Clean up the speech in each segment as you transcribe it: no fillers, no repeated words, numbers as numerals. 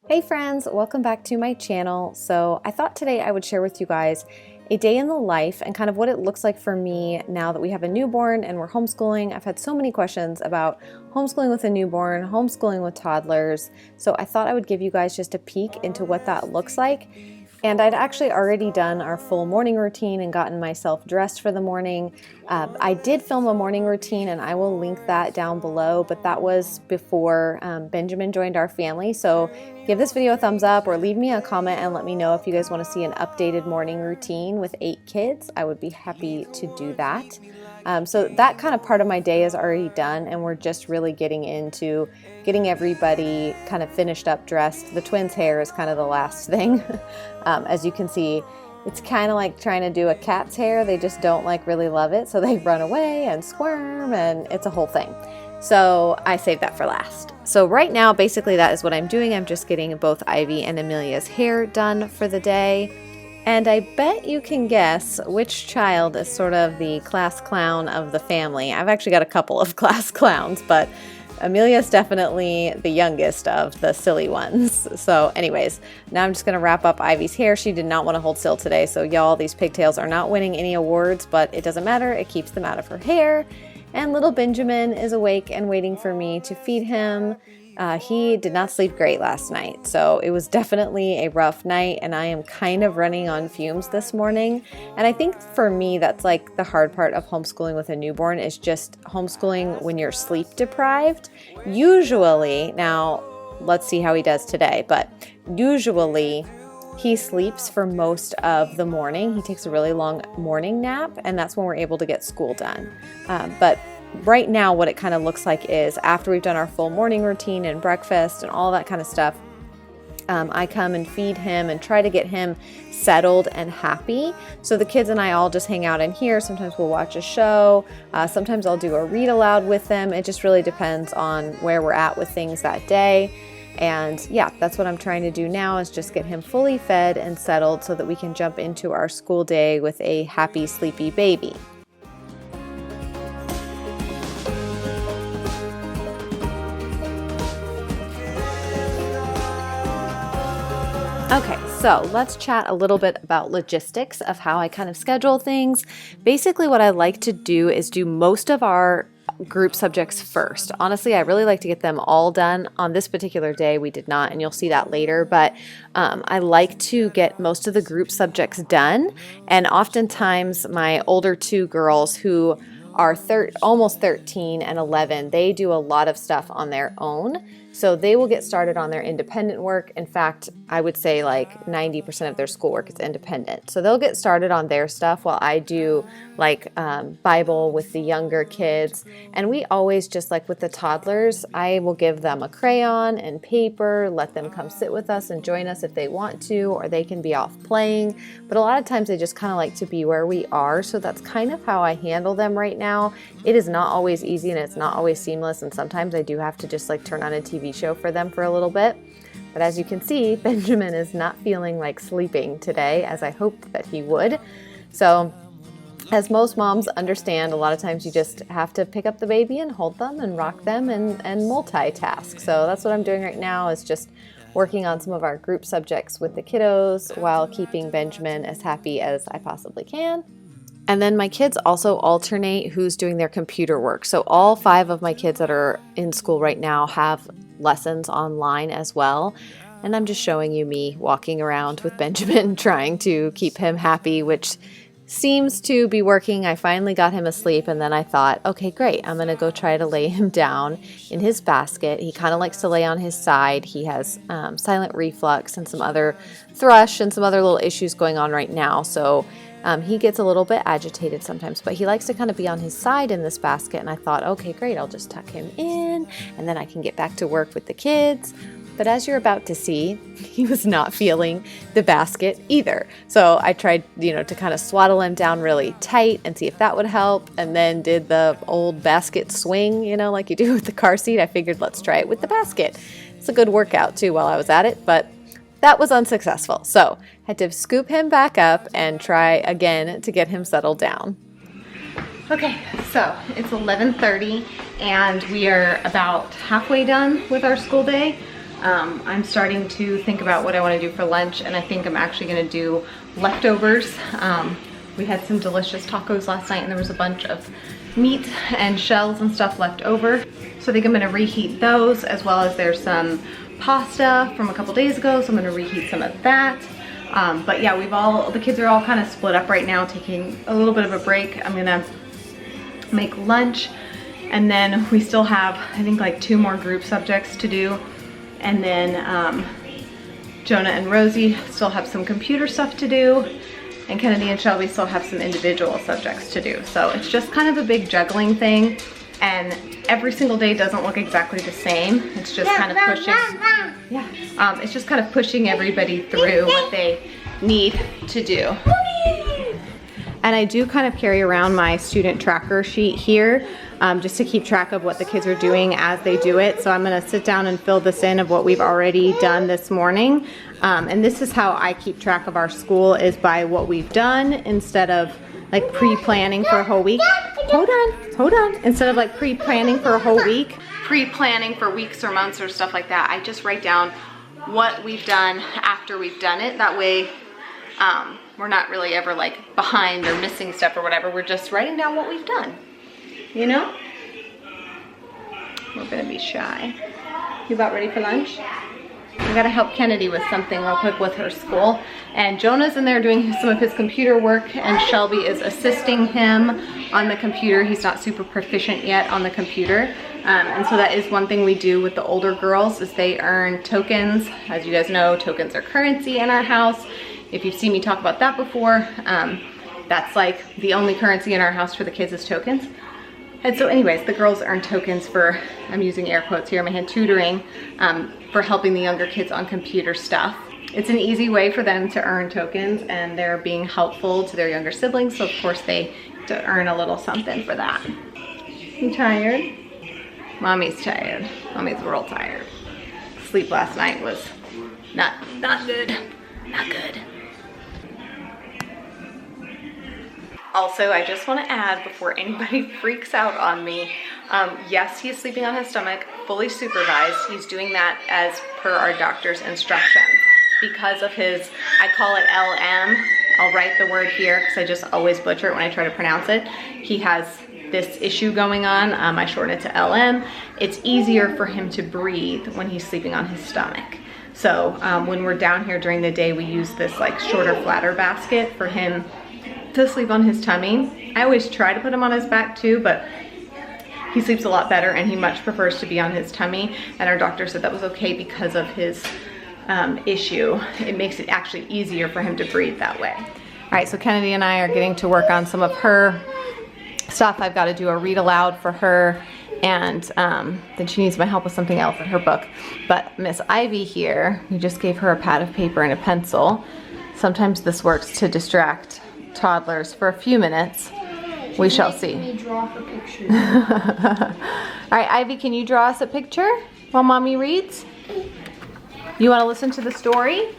Hey friends, welcome back to my channel. So I thought today I would share with you guys a day in the life and kind of what it looks like for me now that we have a newborn and we're homeschooling. I've had so many questions about homeschooling with a newborn, homeschooling with toddlers. So I thought I would give you guys just a peek into what that looks like. And I'd actually already done our full morning routine and gotten myself dressed for the morning. I did film a morning routine and I will link that down below, but that was before Benjamin joined our family. So give this video a thumbs up or leave me a comment and let me know if you guys want to see an updated morning routine with 8 kids. I would be happy to do that. So that kind of part of my day is already done and we're just really getting into getting everybody kind of finished up, dressed. The twins' hair is kind of the last thing. As you can see, it's kind of like trying to do a cat's hair. They just don't really love it. So they run away and squirm and it's a whole thing. So I saved that for last. So right now, basically that is what I'm doing. I'm just getting both Ivy and Amelia's hair done for the day. And I bet you can guess which child is sort of the class clown of the family. I've actually got a couple of class clowns, but Amelia's definitely the youngest of the silly ones. So anyways, now I'm just going to wrap up Ivy's hair. She did not want to hold still today. So y'all, these pigtails are not winning any awards, but it doesn't matter. It keeps them out of her hair. And little Benjamin is awake and waiting for me to feed him. He did not sleep great last night, so it was definitely a rough night, and I am kind of running on fumes this morning. And I think for me, that's like the hard part of homeschooling with a newborn is just homeschooling when you're sleep deprived. Usually, now let's see how he does today, but usually he sleeps for most of the morning. He takes a really long morning nap, and that's when we're able to get school done. But right now, what it kind of looks like is after we've done our full morning routine and breakfast and all that kind of stuff, I come and feed him and try to get him settled and happy. So the kids and I all just hang out in here. Sometimes we'll watch a show. Sometimes I'll do a read aloud with them. It just really depends on where we're at with things that day. And yeah, that's what I'm trying to do now is just get him fully fed and settled so that we can jump into our school day with a happy, sleepy baby. Okay, so let's chat a little bit about logistics of how I kind of schedule things. Basically, what I like to do is do most of our group subjects first. Honestly, I really like to get them all done. On this particular day, we did not, and you'll see that later, but I like to get most of the group subjects done. And oftentimes, my older 2 girls who are almost 13 and 11, they do a lot of stuff on their own. So they will get started on their independent work. In fact, I would say like 90% of their schoolwork is independent. So they'll get started on their stuff while I do Bible with the younger kids. And we always just like with the toddlers, I will give them a crayon and paper, let them come sit with us and join us if they want to, or they can be off playing. But a lot of times they just kind of like to be where we are. So that's kind of how I handle them right now. It is not always easy and it's not always seamless. And sometimes I do have to just turn on a TV show for them for a little bit. But as you can see, Benjamin is not feeling like sleeping today, as I hoped that he would. So as most moms understand, a lot of times you just have to pick up the baby and hold them and rock them and multitask. So that's what I'm doing right now is just working on some of our group subjects with the kiddos while keeping Benjamin as happy as I possibly can. And then my kids also alternate who's doing their computer work. So all 5 of my kids that are in school right now have lessons online as well. And I'm just showing you me walking around with Benjamin trying to keep him happy, which seems to be working. I finally got him asleep and then I thought, okay, great. I'm going to go try to lay him down in his basket. He kind of likes to lay on his side. He has silent reflux and some other thrush and some other little issues going on right now. So he gets a little bit agitated sometimes, but he likes to kind of be on his side in this basket. And I thought, okay, great. I'll just tuck him in and then I can get back to work with the kids. But as you're about to see, he was not feeling the basket either. So I tried, to kind of swaddle him down really tight and see if that would help. And then did the old basket swing, like you do with the car seat. I figured let's try it with the basket. It's a good workout too while I was at it, but that was unsuccessful. So I had to scoop him back up and try again to get him settled down. Okay, so it's 11:30 and we are about halfway done with our school day. I'm starting to think about what I want to do for lunch, and I think I'm actually going to do leftovers. We had some delicious tacos last night, and there was a bunch of meat and shells and stuff left over. So I think I'm going to reheat those, as well as there's some pasta from a couple days ago, so I'm going to reheat some of that. But yeah, the kids are all kind of split up right now, taking a little bit of a break. I'm going to make lunch, and then we still have, I think, like 2 more group subjects to do. And then Jonah and Rosie still have some computer stuff to do, and Kennedy and Shelby still have some individual subjects to do. So it's just kind of a big juggling thing, and every single day doesn't look exactly the same. It's just kind of pushing, it's just kind of pushing everybody through what they need to do. And I do kind of carry around my student tracker sheet here, just to keep track of what the kids are doing as they do it. So I'm gonna sit down and fill this in of what we've already done this morning. And this is how I keep track of our school, is by what we've done, instead of like pre-planning for a whole week. Hold on. Instead of like pre-planning for a whole week, pre-planning for weeks or months or stuff like that, I just write down what we've done after we've done it. That way, we're not really ever like behind or missing stuff or whatever. We're just writing down what we've done, you know? We're gonna be shy. You about ready for lunch? I gotta help Kennedy with something real quick with her school. And Jonah's in there doing some of his computer work, and Shelby is assisting him on the computer. He's not super proficient yet on the computer. And so that is one thing we do with the older girls, is they earn tokens. As you guys know, tokens are currency in our house. If you've seen me talk about that before, that's like the only currency in our house for the kids is tokens. And so anyways, the girls earn tokens for, I'm using air quotes here in my hand, tutoring, for helping the younger kids on computer stuff. It's an easy way for them to earn tokens, and they're being helpful to their younger siblings, so of course they have to earn a little something for that. You tired? Mommy's tired. Mommy's real tired. Sleep last night was not good. Not good. Also, I just want to add, before anybody freaks out on me, yes, he's sleeping on his stomach, fully supervised. He's doing that as per our doctor's instructions. Because of his, I call it LM, I'll write the word here because I just always butcher it when I try to pronounce it. He has this issue going on, I shorten it to LM. It's easier for him to breathe when he's sleeping on his stomach. So when we're down here during the day, we use this like shorter, flatter basket for him to sleep on his tummy. I always try to put him on his back too, but he sleeps a lot better and he much prefers to be on his tummy. And our doctor said that was okay because of his issue. It makes it actually easier for him to breathe that way. All right, so Kennedy and I are getting to work on some of her stuff. I've got to do a read aloud for her, and then she needs my help with something else in her book. But Miss Ivy here, we just gave her a pad of paper and a pencil. Sometimes this works to distract toddlers for a few minutes. We shall see. Me draw her picture. All right, Ivy, can you draw us a picture while Mommy reads? You want to listen to the story?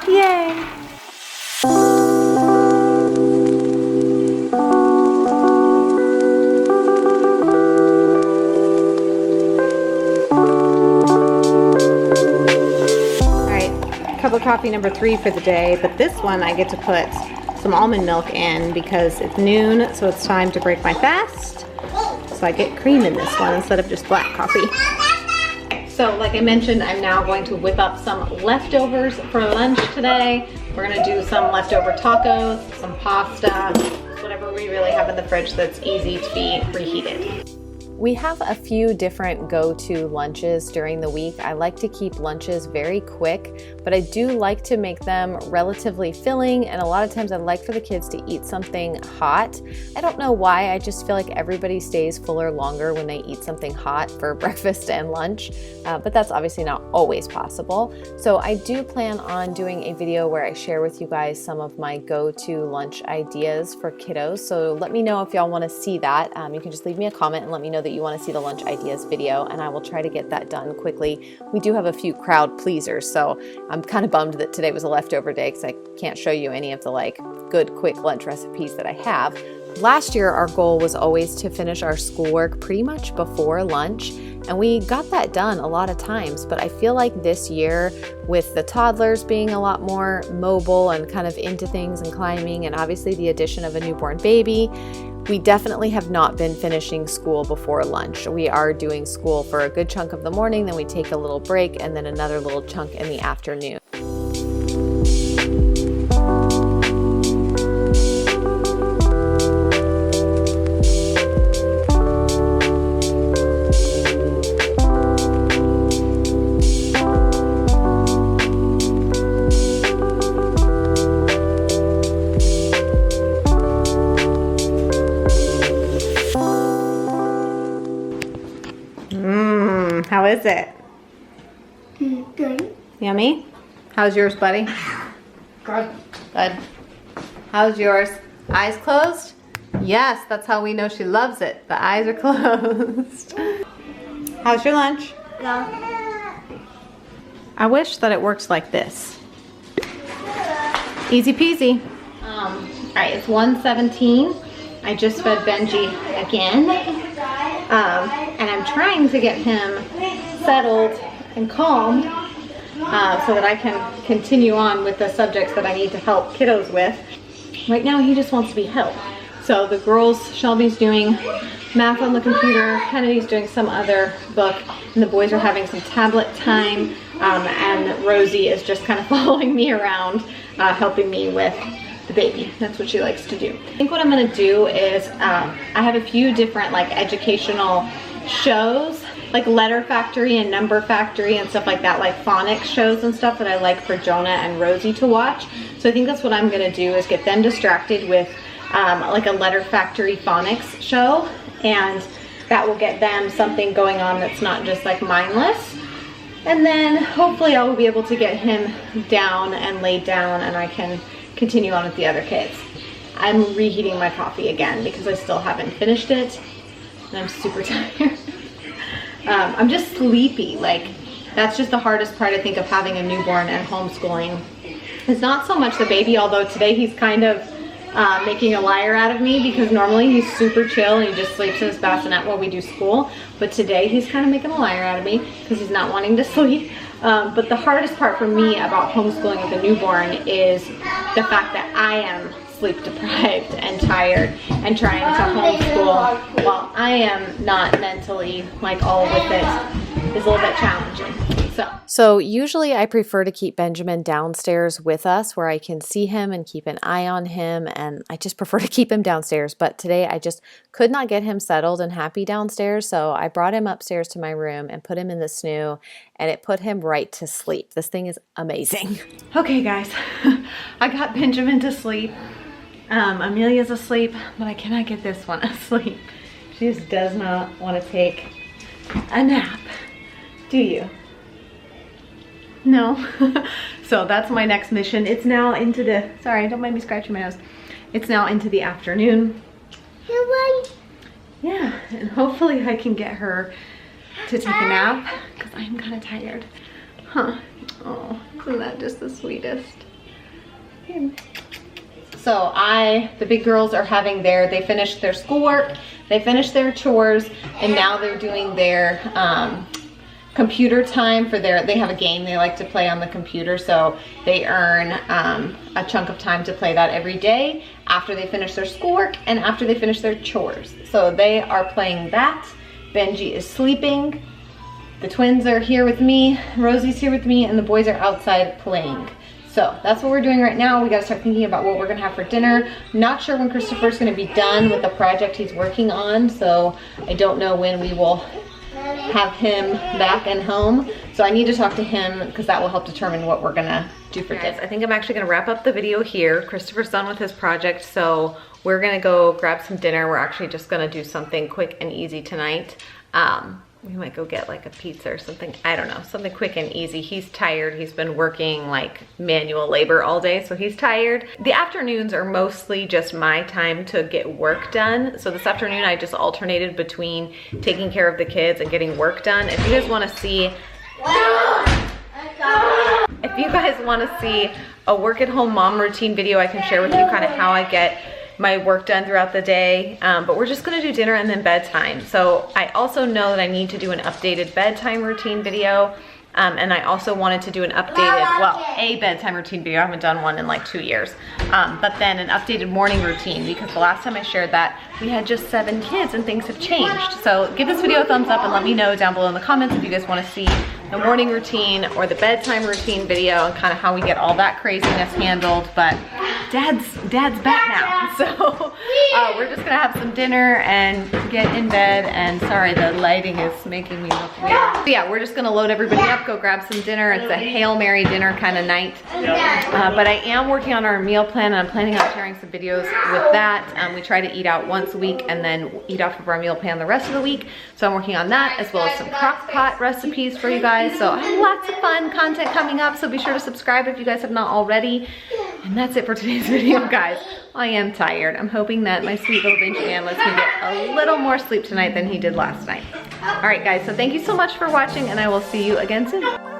Yay! Cup of coffee number 3 for the day, but this one I get to put some almond milk in because it's noon, so it's time to break my fast. So I get cream in this one instead of just black coffee. So like I mentioned, I'm now going to whip up some leftovers for lunch today. We're gonna do some leftover tacos, some pasta, whatever we really have in the fridge that's easy to be reheated. We have a few different go-to lunches during the week. I like to keep lunches very quick, but I do like to make them relatively filling, and a lot of times I like for the kids to eat something hot. I don't know why, I just feel like everybody stays fuller longer when they eat something hot for breakfast and lunch, but that's obviously not always possible. So I do plan on doing a video where I share with you guys some of my go-to lunch ideas for kiddos, so let me know if y'all want to see that. You can just leave me a comment and let me know that you want to see the lunch ideas video, and I will try to get that done quickly. We do have a few crowd pleasers, so I'm kind of bummed that today was a leftover day because I can't show you any of the like good quick lunch recipes that I have, Last year, our goal was always to finish our schoolwork pretty much before lunch, and we got that done a lot of times. But I feel like this year, with the toddlers being a lot more mobile and kind of into things and climbing, and obviously the addition of a newborn baby, we definitely have not been finishing school before lunch. We are doing school for a good chunk of the morning, then we take a little break, and then another little chunk in the afternoon. How is it? Good. Yummy? How's yours, buddy? Good. Good. How's yours? Eyes closed? Yes, that's how we know she loves it. The eyes are closed. How's your lunch? Yeah. I wish that it works like this. Easy peasy. All right, it's 1:17. I just fed Benji again. And I'm trying to get him settled and calm so that I can continue on with the subjects that I need to help kiddos with. Right now he just wants to be held. So the girls, Shelby's doing math on the computer, Kennedy's doing some other book, and the boys are having some tablet time, and Rosie is just kind of following me around, helping me with the baby. That's what she likes to do. I think what I'm going to do is I have a few different like educational shows, like Letter Factory and Number Factory and stuff like that, like phonics shows and stuff that I like for Jonah and Rosie to watch. So I think that's what I'm going to do, is get them distracted with like a Letter Factory phonics show, and that will get them something going on that's not just like mindless. And then hopefully I will be able to get him down and laid down, and I can continue on with the other kids. I'm reheating my coffee again because I still haven't finished it, and I'm super tired. I'm just sleepy. Like, that's just the hardest part, I think, of having a newborn and homeschooling. It's not so much the baby, although today he's kind of making a liar out of me, because normally he's super chill and he just sleeps in his bassinet while we do school. But today he's kind of making a liar out of me because he's not wanting to sleep. But the hardest part for me about homeschooling with a newborn is the fact that I am sleep deprived and tired and trying to homeschool while I am not mentally like all with it is a little bit challenging. So usually I prefer to keep Benjamin downstairs with us where I can see him and keep an eye on him, and I just prefer to keep him downstairs. But today I just could not get him settled and happy downstairs, so I brought him upstairs to my room and put him in the snoo, and it put him right to sleep. This thing is amazing. Okay guys, I got Benjamin to sleep. Amelia's asleep, but I cannot get this one asleep. She just does not want to take a nap. Do you? No. So that's my next mission. It's now into the, sorry, don't mind me scratching my nose. It's now into the afternoon. Yeah, and hopefully I can get her to take a nap because I'm kind of tired. Huh. Oh, isn't that just the sweetest? So the big girls are having they finished their schoolwork, they finished their chores, and now they're doing their computer time for they have a game they like to play on the computer, so they earn a chunk of time to play that every day after they finish their schoolwork and after they finish their chores. So they are playing that. Benji is sleeping. The twins are here with me, Rosie's here with me, and the boys are outside playing. So that's what we're doing right now. We gotta start thinking about what we're gonna have for dinner. Not sure when Christopher's gonna be done with the project he's working on, so I don't know when we will have him back and home. So I need to talk to him because that will help determine what we're gonna do for dinner. I think I'm actually gonna wrap up the video here. Christopher's done with his project, so we're gonna go grab some dinner. We're actually just gonna do something quick and easy tonight. We might go get like a pizza or something. I don't know, something quick and easy. He's tired. He's been working like manual labor all day, so he's tired. The afternoons are mostly just my time to get work done. So this afternoon I just alternated between taking care of the kids and getting work done. If you guys want to see, a work at home mom routine video, I can share with you kind of how I get my work done throughout the day, but we're just gonna do dinner and then bedtime. So I also know that I need to do an updated bedtime routine video. And I also wanted to do an updated, well, a bedtime routine video. I haven't done one in like 2 years. But then an updated morning routine, because the last time I shared that, we had just 7 kids and things have changed. So give this video a thumbs up and let me know down below in the comments if you guys want to see the morning routine or the bedtime routine video and kind of how we get all that craziness handled. But Dad's back now. So we're just gonna have some dinner and get in bed. And sorry, the lighting is making me look weird. So yeah, we're just gonna load everybody up, go grab some dinner. It's a Hail Mary dinner kind of night. But I am working on our meal plan and I'm planning on sharing some videos with that. We try to eat out once a week and then eat off of our meal plan the rest of the week. So I'm working on that as well as some crock pot recipes for you guys. So I have lots of fun content coming up. So be sure to subscribe if you guys have not already. And that's it for today's video, guys. I am tired. I'm hoping that my sweet little Benjamin lets me get a little more sleep tonight than he did last night. All right, guys, so thank you so much for watching and I will see you again soon.